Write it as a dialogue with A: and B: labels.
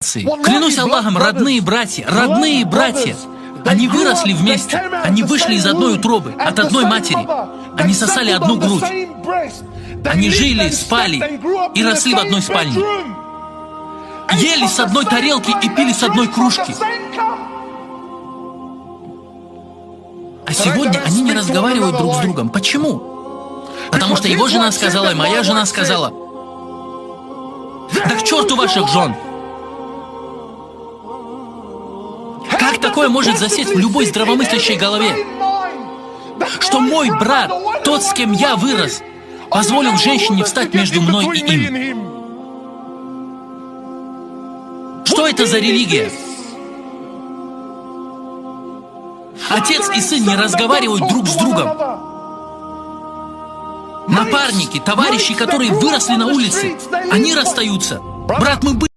A: нации. Клянусь Аллахом, родные братья, они выросли вместе, они вышли из одной утробы, от одной матери, они сосали одну грудь, они жили, спали и росли в одной спальне, ели с одной тарелки и пили с одной кружки. А сегодня они не разговаривают друг с другом. Почему? Потому что его жена сказала, и моя жена сказала. Да к черту ваших жен! Как такое может засесть в любой здравомыслящей голове? Что мой брат, тот, с кем я вырос, позволил женщине встать между мной и им? Что это за религия? Отец и сын не разговаривают друг с другом. Напарники, товарищи, которые выросли на улице, они расстаются. Брат, мы были